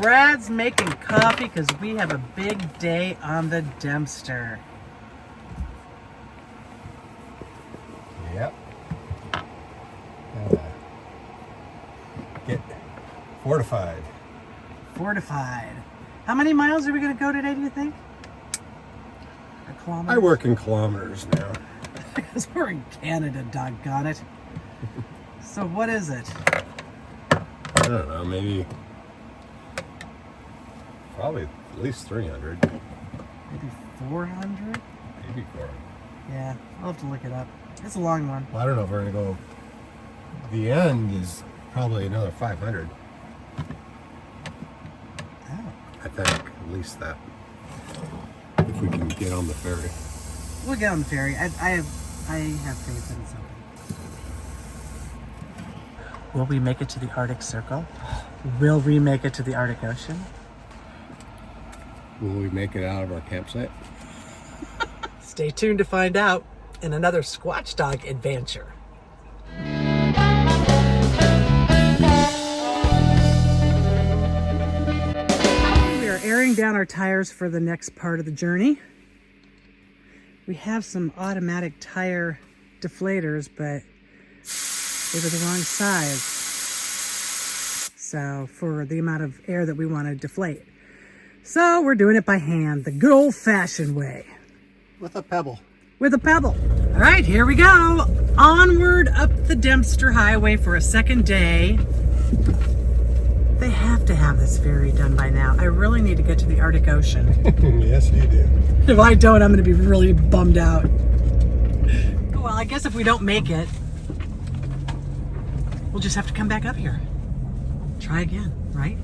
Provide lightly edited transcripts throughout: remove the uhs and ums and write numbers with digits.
Brad's making coffee because we have a big day on the Dempster. Yep. Get fortified. Fortified. How many miles are we going to go today, do you think? Or kilometers? I work in kilometers now. Because we're in Canada, doggone it. So what is it? I don't know, maybe, probably at least 300. Maybe 400? Maybe 400. Yeah, I'll have to look it up. It's a long one. Well, I don't know if we're going to go, the end is probably another 500. Oh. I think, at least that. If we can get on the ferry. We'll get on the ferry. I have faith in something. Will we make it to the Arctic Circle? Will we make it to the Arctic Ocean? Will we make it out of our campsite? Stay tuned to find out in another Sqwatch Dog adventure. We are airing down our tires for the next part of the journey. We have some automatic tire deflators, but they were the wrong size. So for the amount of air that we want to deflate. So we're doing it by hand, the good old-fashioned way. With a pebble. With a pebble. All right, here we go. Onward up the Dempster Highway for a second day. They have to have this ferry done by now. I really need to get to the Arctic Ocean. Yes, you do. If I don't, I'm going to be really bummed out. Well, I guess if we don't make it, we'll just have to come back up here. Try again, right?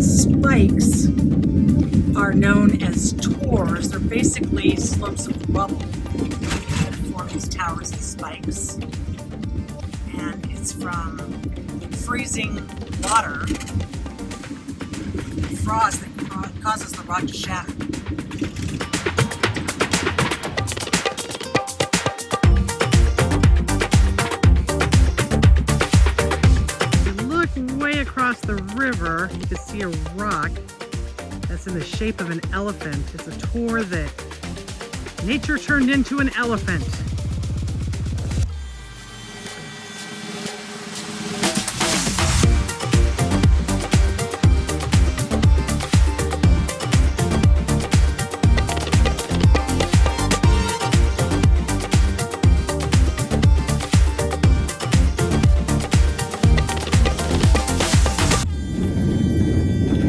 Spikes are known as tors. They're basically slopes of rubble that form these towers and spikes. And it's from freezing water, frost that causes the rock to shatter. Way across the river, you can see a rock that's in the shape of an elephant. It's a tor that nature turned into an elephant.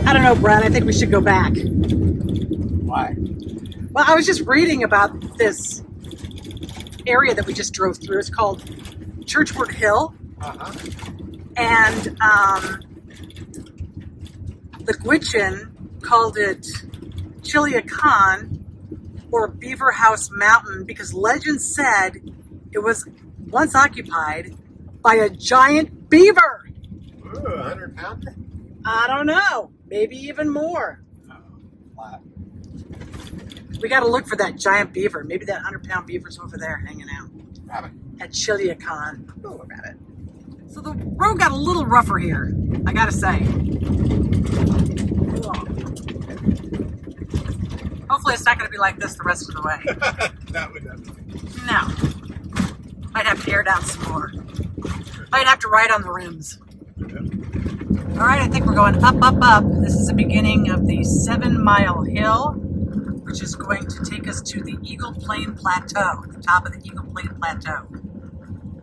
I don't know, Brad. I think we should go back. Why? Well, I was just reading about this area that we just drove through. It's called Churchward Hill. Uh-huh. And the Sqwatch called it Chiliacan, or Beaver House Mountain, because legend said it was once occupied by a giant beaver. Ooh, 100-pounder? I don't know. Maybe even more. Flat. We got to look for that giant beaver. Maybe that 100-pound beaver's over there hanging out. Rabbit. At Chiliacan. Oh, rabbit. So the road got a little rougher here, I got to say. Hopefully it's not going to be like this the rest of the way. That would definitely. No. Might have to air down some more. Might have to ride on the rims. All right, I think we're going up, up, up. This is the beginning of the 7-mile hill, which is going to take us to the Eagle Plain Plateau, the top of the Eagle Plain Plateau.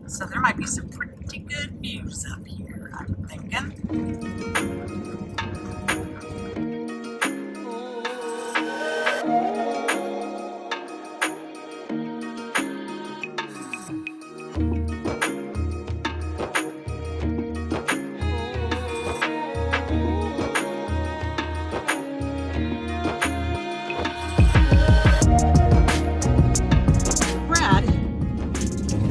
So there might be some pretty pretty good views up here, I'm thinking.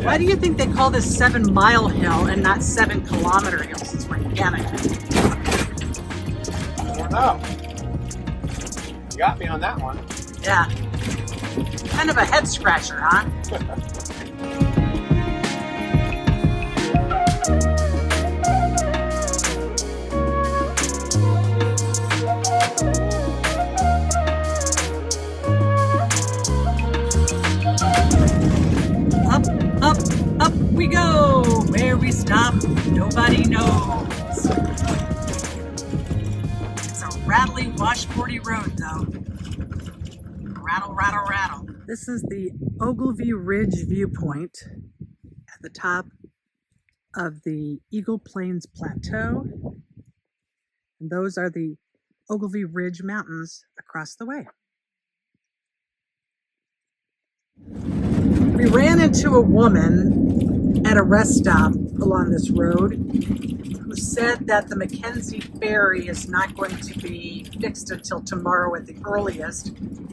Why do you think they call this 7 Mile Hill and not 7 Kilometer Hill since we're in Canada? I don't know. You got me on that one. Yeah. Kind of a head scratcher, huh? Up we go! Where we stop, nobody knows. It's a rattly, washboardy road, though. Rattle, rattle, rattle. This is the Ogilvie Ridge viewpoint at the top of the Eagle Plains Plateau. And those are the Ogilvie Ridge Mountains across the way. We ran into a woman at a rest stop along this road who said that the McKenzie Ferry is not going to be fixed until tomorrow at the earliest,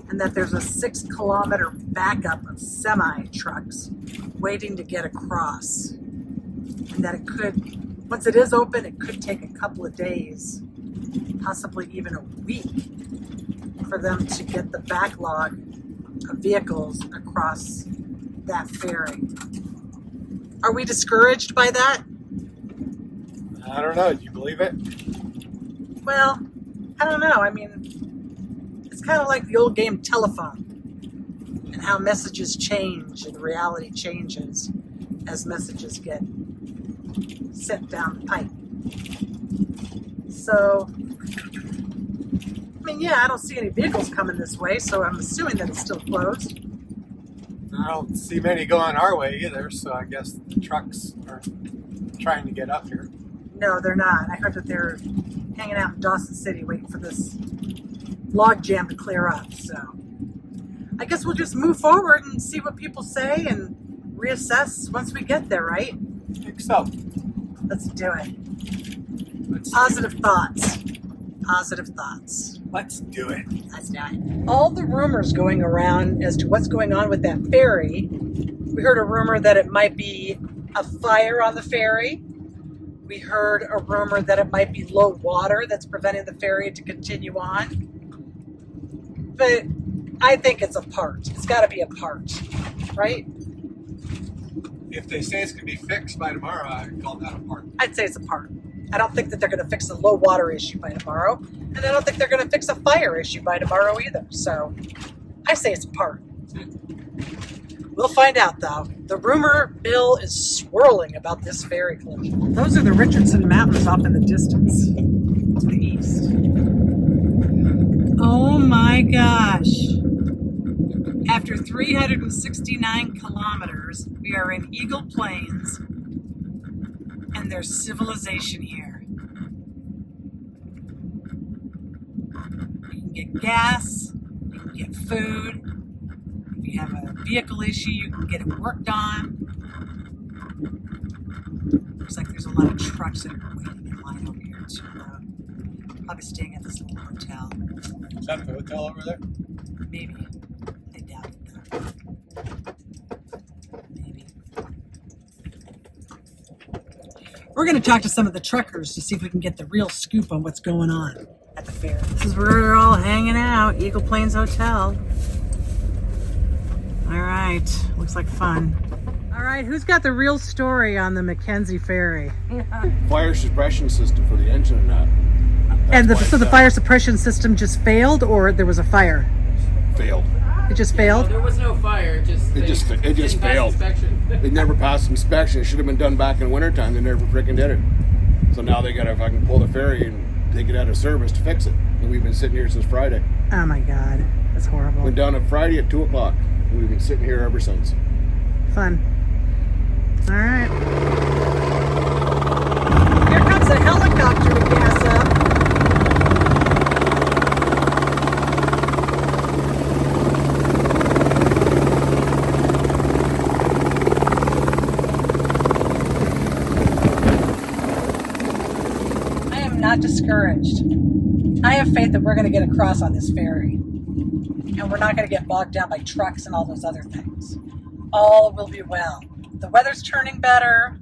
and that there's a 6-kilometer backup of semi-trucks waiting to get across. And that it could, once it is open, it could take a couple of days, possibly even a week, for them to get the backlog of vehicles across that ferry. Are we discouraged by that? I don't know. Do you believe it? Well, I don't know. I mean, it's kind of like the old game telephone and how messages change and reality changes as messages get sent down the pipe. So, I mean, yeah, I don't see any vehicles coming this way, so I'm assuming that it's still closed. I don't see many going our way either, so I guess the trucks are trying to get up here. No, they're not. I heard that they're hanging out in Dawson City waiting for this log jam to clear up. So I guess we'll just move forward and see what people say and reassess once we get there, right? I think so. Let's do it. Positive thoughts. Positive thoughts. Let's do it. Let's do it. All the rumors going around as to what's going on with that ferry. We heard a rumor that it might be a fire on the ferry. We heard a rumor that it might be low water that's preventing the ferry to continue on. But I think it's a part. It's got to be a part, right? If they say it's going to be fixed by tomorrow, I'd call that a part. I'd say it's a part. I don't think that they're going to fix the low water issue by tomorrow. And I don't think they're going to fix a fire issue by tomorrow either. So I say it's a part. We'll find out, though. The rumor mill is swirling about this ferry closure. Those are the Richardson Mountains off in the distance to the east. Oh my gosh. After 369 kilometers, we are in Eagle Plains, and there's civilization here. You can get gas, you can get food. If you have a vehicle issue, you can get it worked on. Looks like there's a lot of trucks that are waiting in line over here too. Probably staying at this little hotel. Is that a hotel over there? Maybe. I doubt it though. Maybe. We're going to talk to some of the truckers to see if we can get the real scoop on what's going on at the fair. This is where we're all hanging out, Eagle Plains Hotel. All right, looks like fun. All right, who's got the real story on the McKenzie Ferry? Fire suppression system for the engine and that. And so the fire suppression system just failed, or there was a fire? Failed. It just failed? No, there was no fire. It just It failed. Inspection. It never passed inspection. It should have been done back in wintertime. They never freaking did it. So now they gotta fucking pull the ferry and take it out of service to fix it. And we've been sitting here since Friday. Oh my God, that's horrible. Went down on Friday at 2 o'clock. And we've been sitting here ever since. Fun. All right. doctor to gas up. I am not discouraged. I have faith that we're going to get across on this ferry. And we're not going to get bogged down by trucks and all those other things. All will be well. The weather's turning better.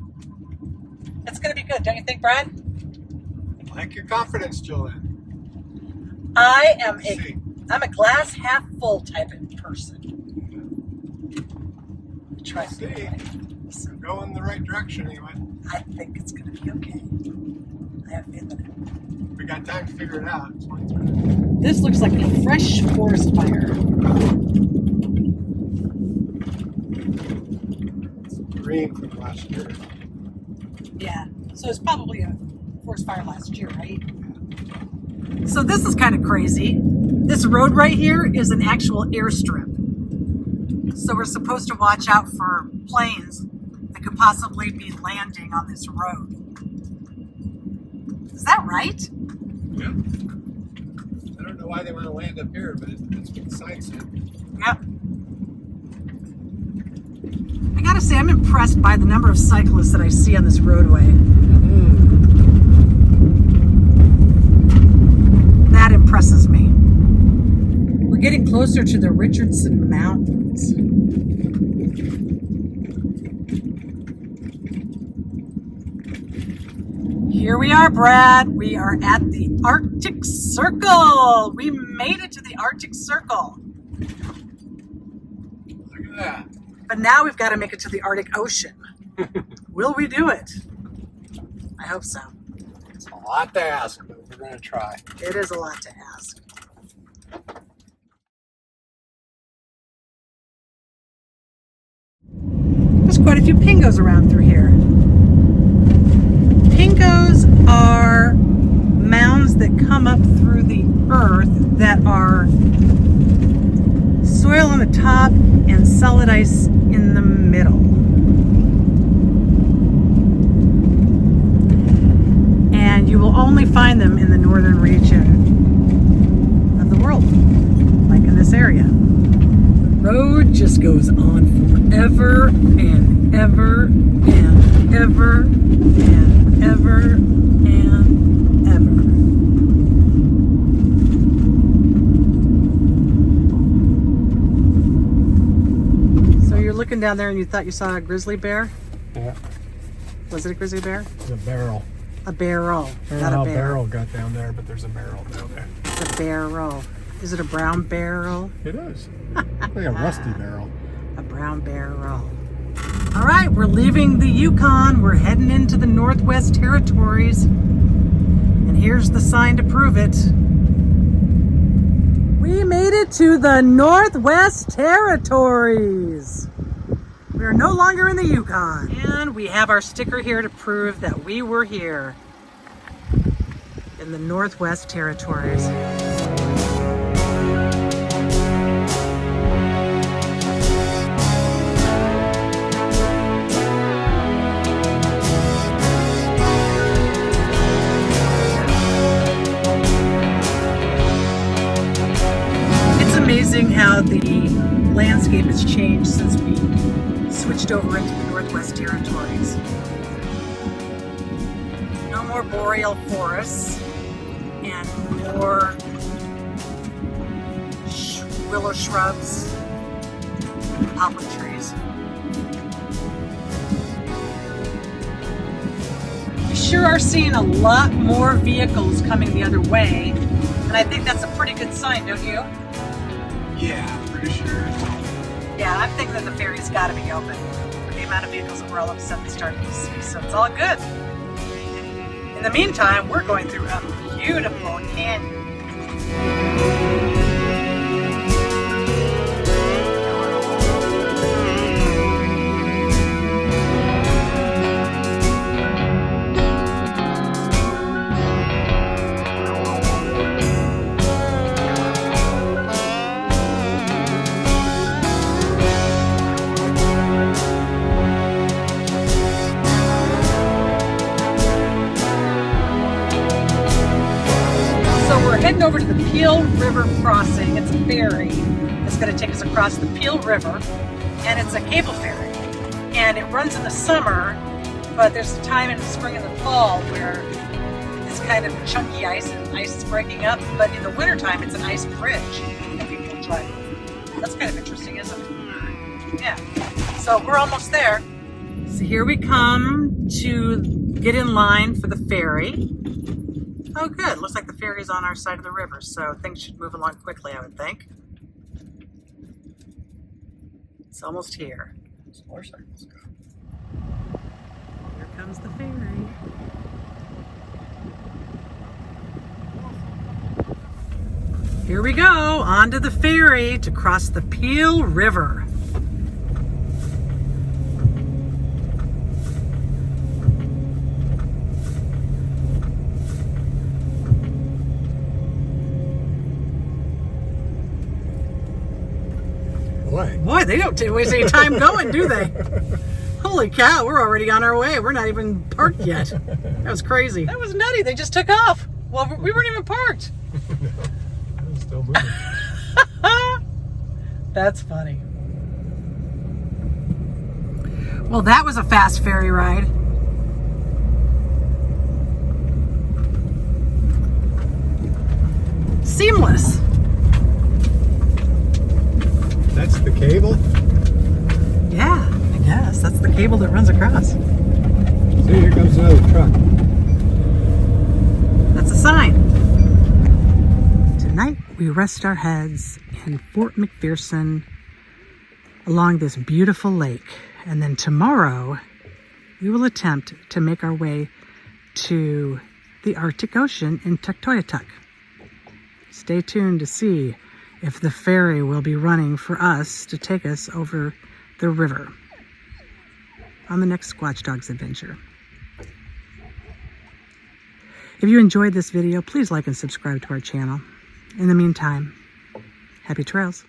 It's going to be good, don't you think, Brad? I like your confidence, Jolynn. I'm a glass half full type of person. Trust me. We're going the right direction anyway. I think it's going to be okay. I have faith in it. We got time to figure it out. This looks like a fresh forest fire. It's green from last year. Yeah, so it's probably a forest fire last year, right? So this is kind of crazy. This road right here is an actual airstrip. So we're supposed to watch out for planes that could possibly be landing on this road. Is that right? Yeah. I don't know why they want to land up here, but it's what the sign said. Yep. I gotta say, I'm impressed by the number of cyclists that I see on this roadway. That impresses me. We're getting closer to the Richardson Mountains. Here we are, Brad. We are at the Arctic Circle. We made it to the Arctic Circle. Look at that. But now we've got to make it to the Arctic Ocean. Will we do it? I hope so. It's a lot to ask, but we're going to try. It is a lot to ask. There's quite a few pingos around through here. Pingos are mounds that come up through the earth that are soil on the top and solid ice in the middle. And you will only find them in the northern region of the world, like in this area. The road just goes on forever and ever and ever and ever and ever. So you're looking down there and you thought you saw a grizzly bear? Yeah. Was it a grizzly bear? It's a barrel. A barrel, I don't not know a how bear. barrel got down there, but there's a barrel down there. It's a barrel. Is it a brown barrel? It is. Like a rusty barrel. A brown barrel. All right, we're leaving the Yukon. We're heading into the Northwest Territories. And here's the sign to prove it. We made it to the Northwest Territories. We are no longer in the Yukon. And we have our sticker here to prove that we were here in the Northwest Territories. It's amazing how the landscape has changed since we switched over into the Northwest Territories. No more boreal forests and more willow shrubs, poplar trees. We sure are seeing a lot more vehicles coming the other way, and I think that's a pretty good sign, don't you? Yeah, pretty sure. Yeah, I'm thinking that the ferry's got to be open with the amount of vehicles that we're all of a sudden starting to see, so it's all good. In the meantime, we're going through a beautiful canyon. heading over to the Peel River crossing. It's a ferry that's going to take us across the Peel River, and it's a cable ferry. And it runs in the summer, but there's a time in the spring and the fall where it's kind of chunky ice and ice is breaking up. But in the wintertime, it's an ice bridge that people drive over. That's kind of interesting, isn't it? Yeah. So we're almost there. So here we come to get in line for the ferry. Oh, good. Looks like the ferry's on our side of the river, so things should move along quickly, I would think. It's almost here. Motorcycles go. Here comes the ferry. Here we go, onto the ferry to cross the Peel River. Boy, they don't waste any time going, do they? Holy cow, we're already on our way. We're not even parked yet. That was crazy. That was nutty. They just took off. Well, we weren't even parked. I'm still moving. That's funny. Well, that was a fast ferry ride. Seamless. That's the cable? Yeah, I guess. That's the cable that runs across. See, here comes another truck. That's a sign. Tonight, we rest our heads in Fort McPherson along this beautiful lake. And then tomorrow, we will attempt to make our way to the Arctic Ocean in Tuktoyaktuk. Stay tuned to see if the ferry will be running for us to take us over the river on the next Sqwatch Dog's adventure. If you enjoyed this video, please like and subscribe to our channel. In the meantime, happy trails.